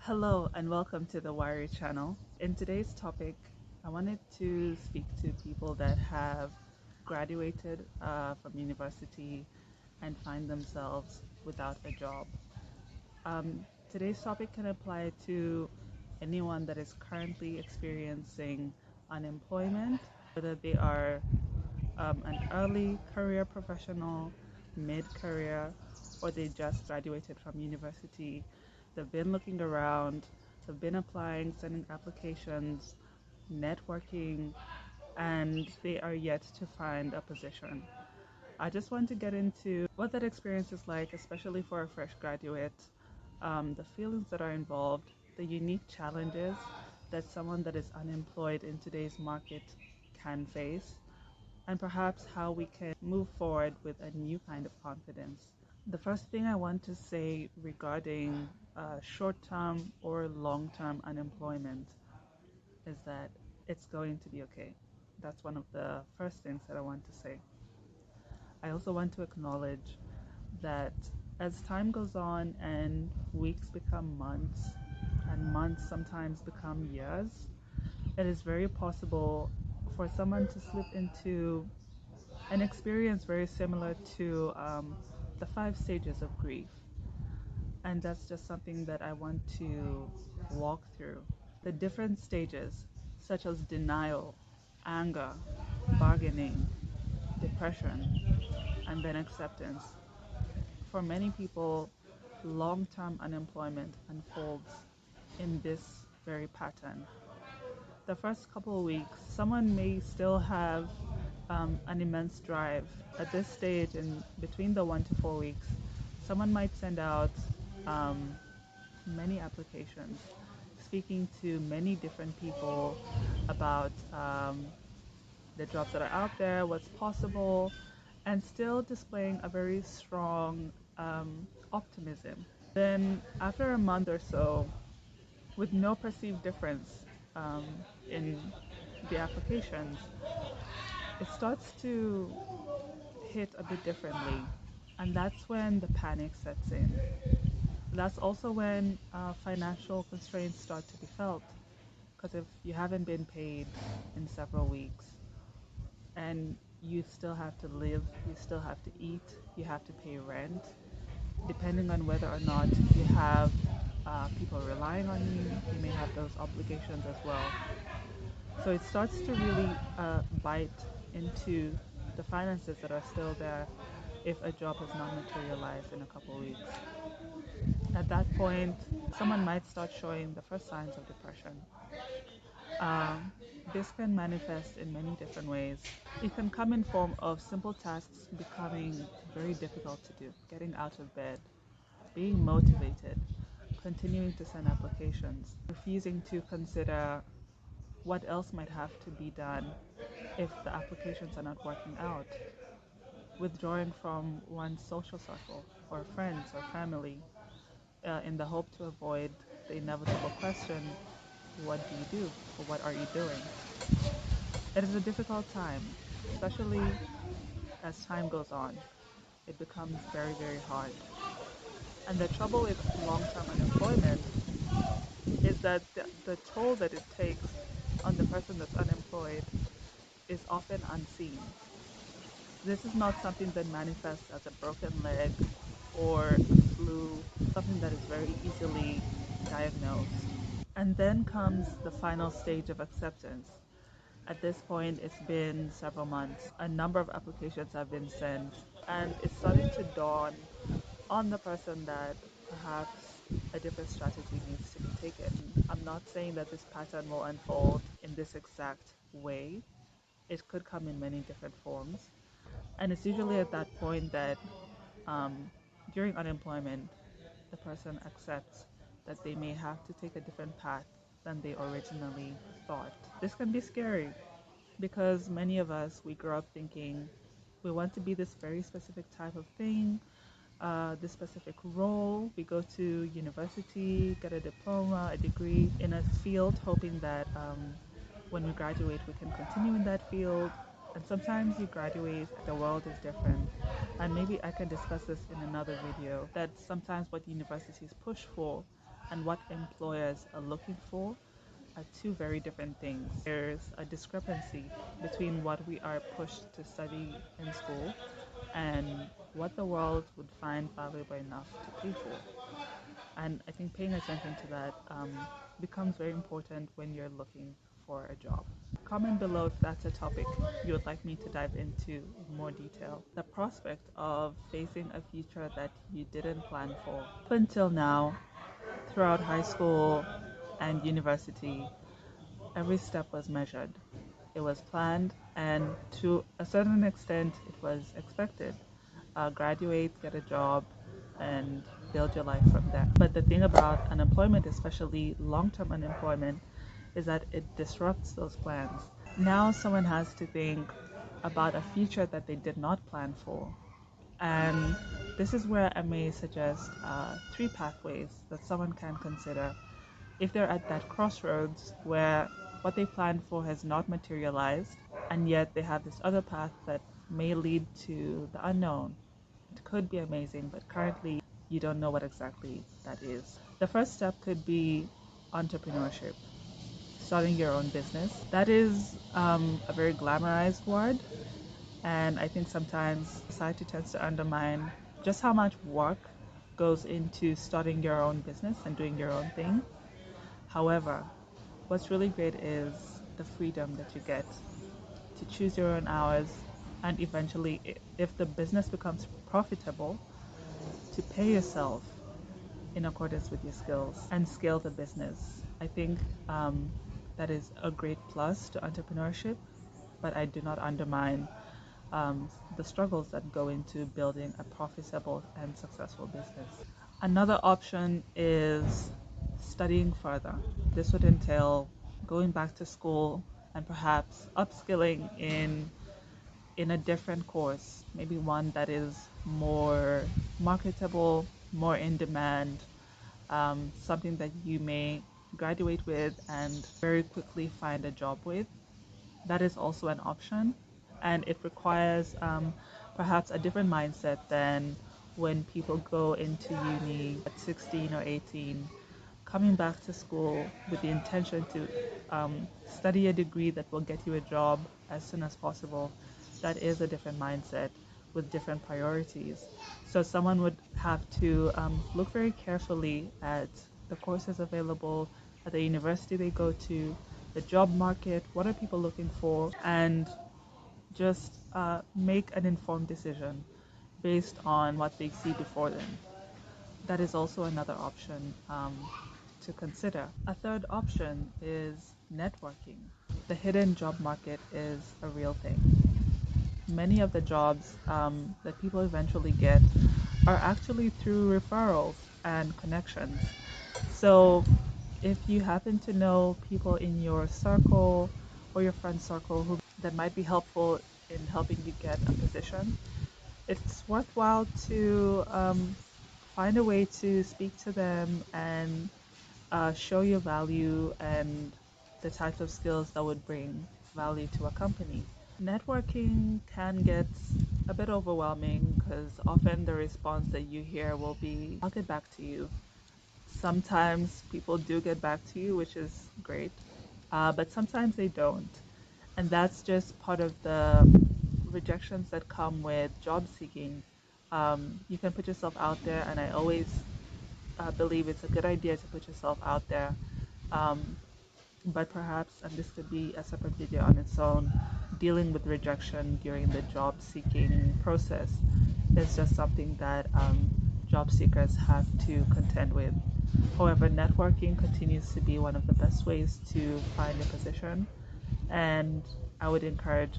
Hello and welcome to the Wiry channel. In today's topic, I wanted to speak to people that have graduated from university and find themselves without a job. Today's topic can apply to anyone that is currently experiencing unemployment, whether they are an early career professional, mid-career, or they just graduated from university. They've been looking around, they've been applying, sending applications, networking, and they are yet to find a position. I just want to get into what that experience is like, especially for a fresh graduate, the feelings that are involved, the unique challenges that someone that is unemployed in today's market can face, and perhaps how we can move forward with a new kind of confidence. The first thing I want to say regarding short-term or long-term unemployment is that it's going to be okay. That's one of the first things that I want to say. I also want to acknowledge that as time goes on and weeks become months and months sometimes become years, it is very possible for someone to slip into an experience very similar to the 5 stages of grief. And that's just something that I want to walk through. The different stages, such as denial, anger, bargaining, depression, and then acceptance. For many people, long-term unemployment unfolds in this very pattern. The first couple of weeks, someone may still have an immense drive. At this stage, in between the 1 to 4 weeks, someone might send out many applications, speaking to many different people about the jobs that are out there, what's possible, and still displaying a very strong optimism. Then, after a month or so, with no perceived difference um, in the applications, it starts to hit a bit differently. And that's when the panic sets in. That's also when financial constraints start to be felt. Because if you haven't been paid in several weeks and you still have to live, you still have to eat, you have to pay rent, depending on whether or not you have people relying on you, you may have those obligations as well. So it starts to really bite into the finances that are still there if a job has not materialized in a couple of weeks. At that point, someone might start showing the first signs of depression. Um, this can manifest in many different ways. It can come in form of simple tasks becoming very difficult to do, getting out of bed, being motivated, continuing to send applications, refusing to consider what else might have to be done if the applications are not working out, withdrawing from one's social circle or friends or family in the hope to avoid the inevitable question, what do you do or what are you doing? It is a difficult time, especially as time goes on. It becomes very, very hard. And the trouble with long-term unemployment is that the toll that it takes on the person that's unemployed is often unseen. This is not something that manifests as a broken leg or a flu, something that is very easily diagnosed. And then comes the final stage of acceptance. At this point, it's been several months. A number of applications have been sent, and it's starting to dawn on the person that perhaps a different strategy needs to be taken. I'm not saying that this pattern will unfold in this exact way. It could come in many different forms. And it's usually at that point that um, during unemployment, the person accepts that they may have to take a different path than they originally thought. This can be scary because many of us, we grow up thinking we want to be this very specific type of thing, this specific role. We go to university, get a diploma, a degree in a field, hoping that when we graduate, we can continue in that field. And sometimes you graduate, the world is different. And maybe I can discuss this in another video, that sometimes what universities push for and what employers are looking for are two very different things. There's a discrepancy between what we are pushed to study in school and what the world would find valuable enough to pay for. And I think paying attention to that becomes very important when you're looking for a job. Comment below if that's a topic you would like me to dive into in more detail. The prospect of facing a future that you didn't plan for. Up until now, throughout high school and university, every step was measured. It was planned, and to a certain extent, it was expected. Graduate, get a job, and build your life from there. But the thing about unemployment, especially long term unemployment, is that it disrupts those plans. Now, someone has to think about a future that they did not plan for. And this is where I may suggest three pathways that someone can consider if they're at that crossroads where what they planned for has not materialized, and yet they have this other path that may lead to the unknown. It could be amazing, but currently you don't know what exactly that is. The first step could be entrepreneurship, starting your own business. That is a very glamorized word, and I think sometimes society tends to undermine just how much work goes into starting your own business and doing your own thing. However, what's really great is the freedom that you get to choose your own hours, and eventually, if the business becomes profitable, to pay yourself in accordance with your skills and scale the business. I think that is a great plus to entrepreneurship, but I do not undermine the struggles that go into building a profitable and successful business. Another option is studying further. This would entail going back to school and perhaps upskilling in a different course, maybe one that is more marketable, more in demand, something that you may graduate with and very quickly find a job with. That is also an option, and it requires perhaps a different mindset than when people go into uni at 16 or 18, coming back to school with the intention to study a degree that will get you a job as soon as possible. That is a different mindset with different priorities. So someone would have to look very carefully at the courses available at the university they go to, the job market, what are people looking for, and just make an informed decision based on what they see before them. That is also another option to consider. A third option is networking. The hidden job market is a real thing. Many of the jobs that people eventually get are actually through referrals and connections. So if you happen to know people in your circle or your friend circle who that might be helpful in helping you get a position, it's worthwhile to find a way to speak to them and show your value and the types of skills that would bring value to a company. Networking can get a bit overwhelming because often the response that you hear will be, I'll get back to you. Sometimes people do get back to you, which is great, but sometimes they don't. And that's just part of the rejections that come with job seeking. You can put yourself out there, and I always believe it's a good idea to put yourself out there. Um, but perhaps, and this could be a separate video on its own, dealing with rejection during the job seeking process is just something that job seekers have to contend with. However, networking continues to be one of the best ways to find a position, and I would encourage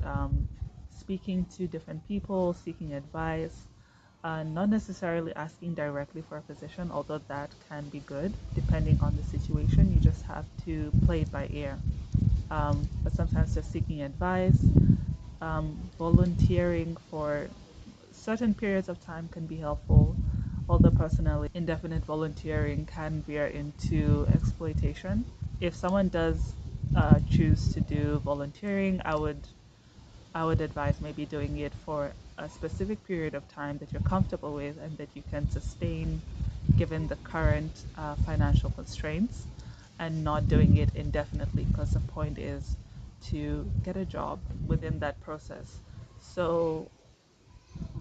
speaking to different people, seeking advice, not necessarily asking directly for a position, although that can be good depending on the situation. You just have to play it by ear. But sometimes just seeking advice, volunteering for certain periods of time can be helpful. Although personally, indefinite volunteering can veer into exploitation. If someone does choose to do volunteering, I would advise maybe doing it for a specific period of time that you're comfortable with and that you can sustain given the current financial constraints, and not doing it indefinitely, because the point is to get a job within that process. So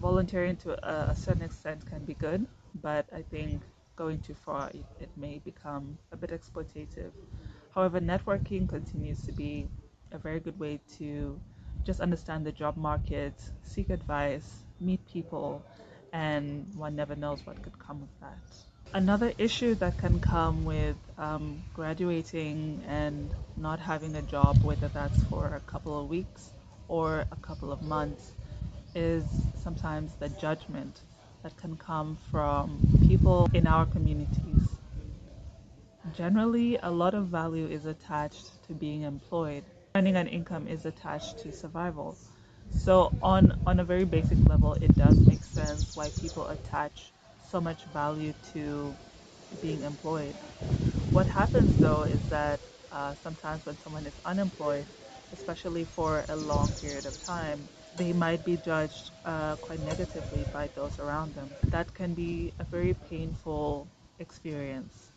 volunteering to a certain extent can be good, but I think going too far, it may become a bit exploitative. However, networking continues to be a very good way to just understand the job market, seek advice, meet people, and one never knows what could come of that. Another issue that can come with graduating and not having a job, whether that's for a couple of weeks or a couple of months, is sometimes the judgment that can come from people in our communities. Generally, a lot of value is attached to being employed. Earning an income is attached to survival. So on a very basic level, it does make sense why people attach so much value to being employed. What happens though is that sometimes when someone is unemployed, especially for a long period of time, they might be judged quite negatively by those around them. That can be a very painful experience,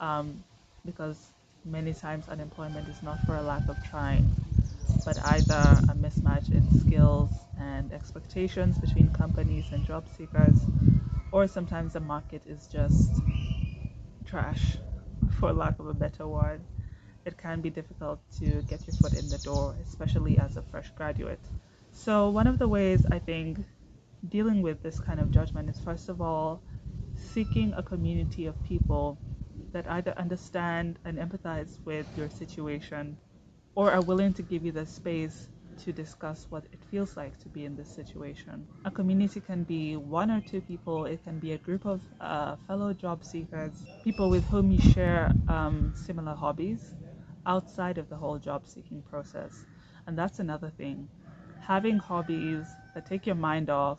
um, because many times unemployment is not for a lack of trying, but either a mismatch in skills and expectations between companies and job seekers, or sometimes the market is just trash, for lack of a better word. It can be difficult to get your foot in the door, especially as a fresh graduate. So, one of the ways I think dealing with this kind of judgment is, first of all, seeking a community of people that either understand and empathize with your situation, or are willing to give you the space to discuss what it feels like to be in this situation. A community can be one or two people, it can be a group of fellow job seekers, people with whom you share similar hobbies outside of the whole job seeking process. And that's another thing. Having hobbies that take your mind off,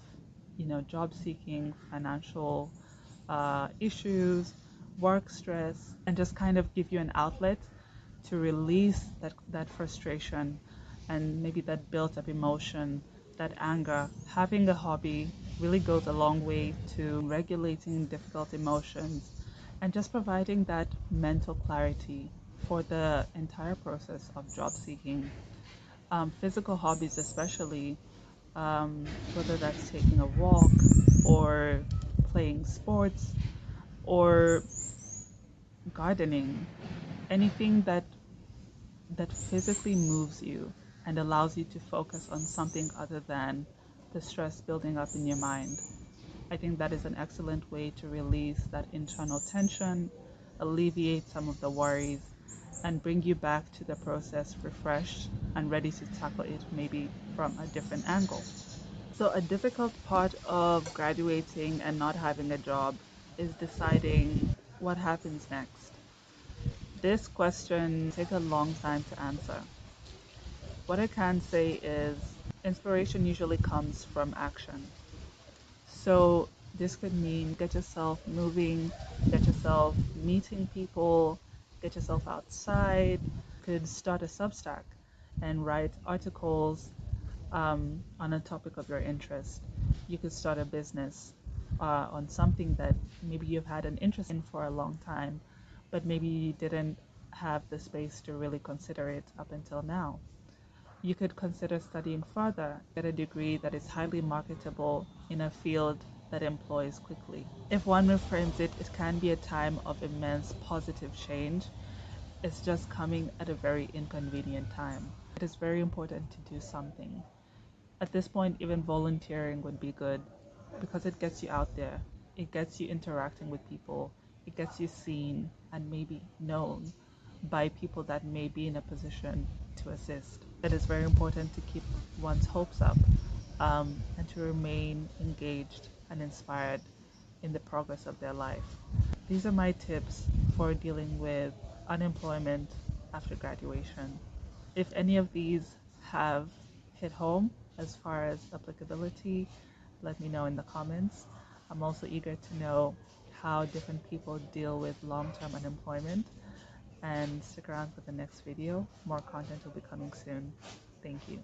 job seeking, financial issues, work stress, and just kind of give you an outlet to release that frustration and maybe that built up emotion, that anger. Having a hobby really goes a long way to regulating difficult emotions and just providing that mental clarity for the entire process of job seeking. Physical hobbies, especially, whether that's taking a walk or playing sports or gardening, anything that physically moves you and allows you to focus on something other than the stress building up in your mind. I think that is an excellent way to release that internal tension, alleviate some of the worries, and bring you back to the process refreshed and ready to tackle it maybe from a different angle. So, a difficult part of graduating and not having a job is deciding what happens next. This question take a long time to answer. What I can say is inspiration usually comes from action. So this could mean get yourself moving, get yourself meeting people, get yourself outside. Could start a Substack and write articles on a topic of your interest. You could start a business on something that maybe you've had an interest in for a long time, but maybe you didn't have the space to really consider it up until now. You could consider studying further, get a degree that is highly marketable in a field that employs quickly. If one reframes it, it can be a time of immense positive change. It's just coming at a very inconvenient time. It is very important to do something. At this point, even volunteering would be good because it gets you out there. It gets you interacting with people. It gets you seen and maybe known by people that may be in a position to assist. It is very important to keep one's hopes up, and to remain engaged and inspired in the progress of their life. These are my tips for dealing with unemployment after graduation. If any of these have hit home as far as applicability, let me know in the comments. I'm also eager to know how different people deal with long-term unemployment. And stick around for the next video. More content will be coming soon. Thank you.